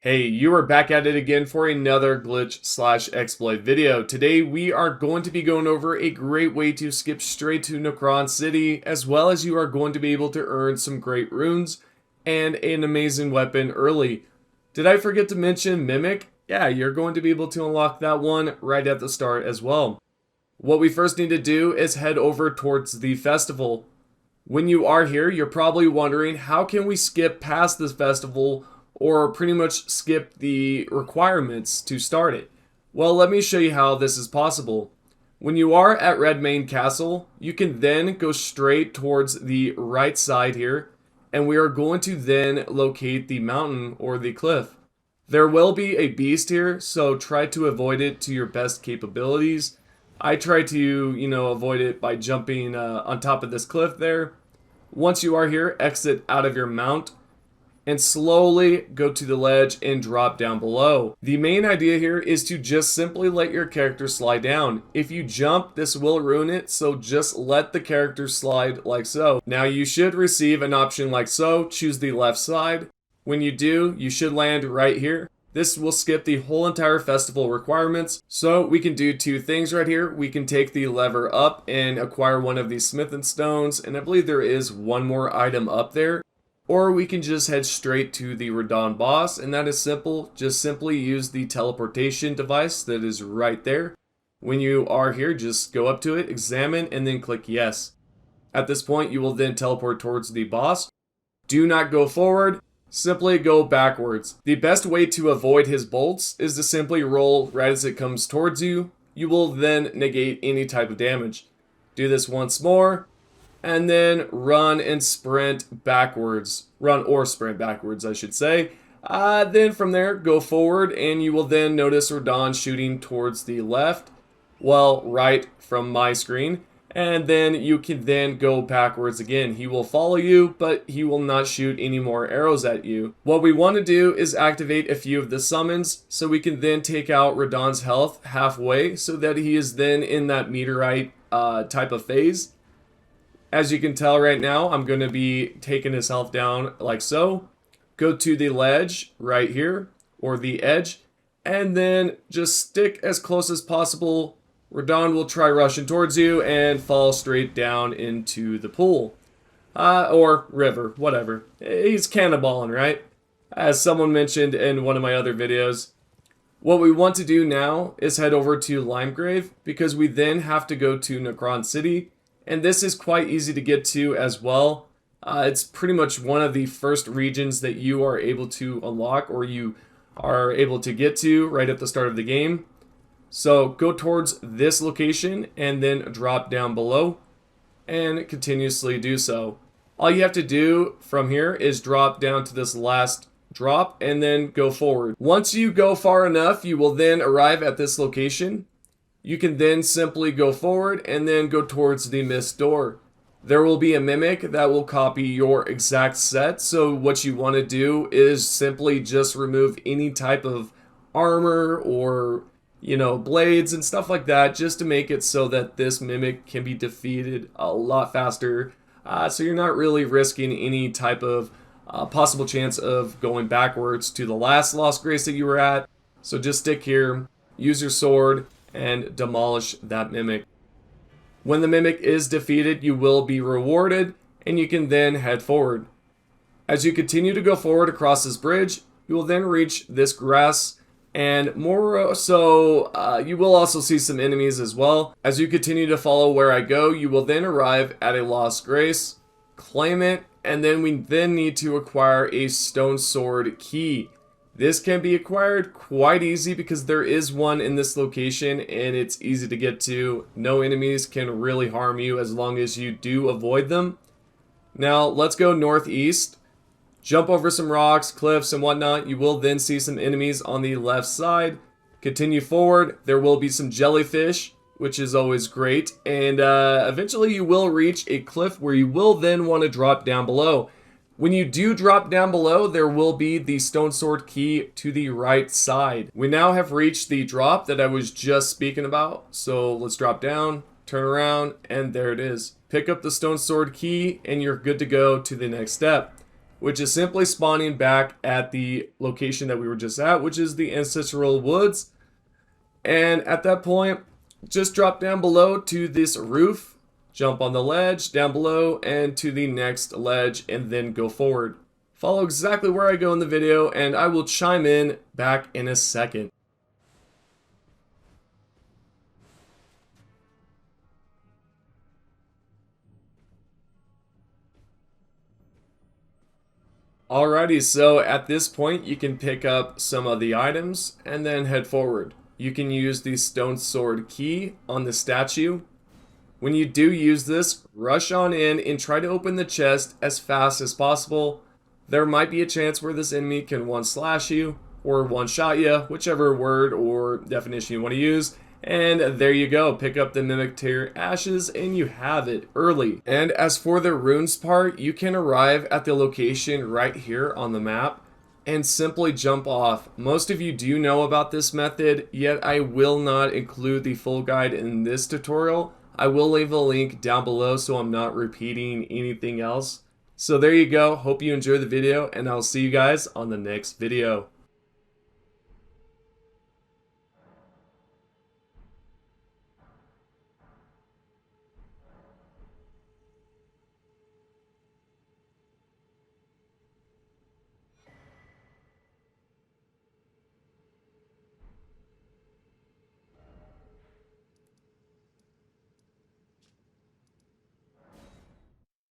Hey, you are back at it again for another glitch/exploit video. Today we are going to be going over a great way to skip straight to Nokron City, as well as you are going to be able to earn some great runes and an amazing weapon early. Did I forget to mention Mimic? Yeah, you're going to be able to unlock that one right at the start as well. What we first need to do is head over towards the festival. When you are here, you're probably wondering, how can we skip past this festival or pretty much skip the requirements to start it? Well, let me show you how this is possible. When you are at Redmane Castle, you can then go straight towards the right side here, and we are going to then locate the mountain or the cliff. There will be a beast here, so try to avoid it to your best capabilities. I try to, avoid it by jumping on top of this cliff there. Once you are here, exit out of your mount and slowly go to the ledge and drop down below. The main idea here is to just simply let your character slide down. If you jump, this will ruin it, so just let the character slide like so. Now you should receive an option like so. Choose the left side. When you do, you should land right here. This will skip the whole entire festival requirements. So we can do two things right here. We can take the lever up and acquire one of these smithing stones, and I believe there is one more item up there. Or we can just head straight to the Radon boss, and that is simple. Just simply use the teleportation device that is right there. When you are here, just go up to it, examine, and then click yes. At this point, you will then teleport towards the boss. Do not go forward, simply go backwards. The best way to avoid his bolts is to simply roll right as it comes towards you. You will then negate any type of damage. Do this once more, and then run and sprint backwards. Run or sprint backwards, I should say. Then from there, go forward, and you will then notice Radon shooting towards the left. Well, right from my screen. And then you can then go backwards again. He will follow you, but he will not shoot any more arrows at you. What we want to do is activate a few of the summons, so we can then take out Radon's health halfway, so that he is then in that meteorite type of phase. As you can tell right now, I'm going to be taking his health down like so. Go to the ledge right here, or the edge, and then just stick as close as possible. Radon will try rushing towards you and fall straight down into the pool. Or river, whatever. He's cannonballing, right? As someone mentioned in one of my other videos. What we want to do now is head over to Limegrave, because we then have to go to Nokron City. And this is quite easy to get to as well. It's pretty much one of the first regions that you are able to unlock, or you are able to get to right at the start of the game. So go towards this location and then drop down below and continuously do so. All you have to do from here is drop down to this last drop and then go forward. Once you go far enough, you will then arrive at this location. You can then simply go forward and then go towards the mist door. There will be a mimic that will copy your exact set. So what you want to do is simply just remove any type of armor or, blades and stuff like that, just to make it so that this mimic can be defeated a lot faster. So you're not really risking any type of possible chance of going backwards to the last Lost Grace that you were at. So just stick here, use your sword, and demolish that mimic. When the mimic is defeated, you will be rewarded, and you can then head forward. As you continue to go forward across this bridge, you will then reach this grass, and more so, you will also see some enemies as well. As you continue to follow where I go, you will then arrive at a Lost Grace, claim it, and then we then need to acquire a stone sword key. This can be acquired quite easy because there is one in this location and it's easy to get to. No enemies can really harm you as long as you do avoid them. Now let's go northeast. Jump over some rocks, cliffs, and whatnot. You will then see some enemies on the left side. Continue forward. There will be some jellyfish, which is always great. And eventually you will reach a cliff where you will then want to drop down below. When you do drop down below, there will be the stone sword key to the right side. We now have reached the drop that I was just speaking about. So let's drop down, turn around, and there it is. Pick up the stone sword key and you're good to go to the next step. which is simply spawning back at the location that we were just at, which is the Ancestral Woods. And at that point, just drop down below to this roof, jump on the ledge down below and to the next ledge, and then go forward. Follow exactly where I go in the video, and I will chime in back in a second. Alrighty, so at this point you can pick up some of the items and then head forward. You can use the stone sword key on the statue. When you do use this, rush on in and try to open the chest as fast as possible. There might be a chance where this enemy can one slash you or one shot you, whichever word or definition you want to use. And there you go, pick up the Mimic Tear Ashes and you have it early. And as for the runes part, you can arrive at the location right here on the map and simply jump off. Most of you do know about this method, yet I will not include the full guide in this tutorial. I will leave a link down below so I'm not repeating anything else. So there you go, hope you enjoyed the video and I'll see you guys on the next video.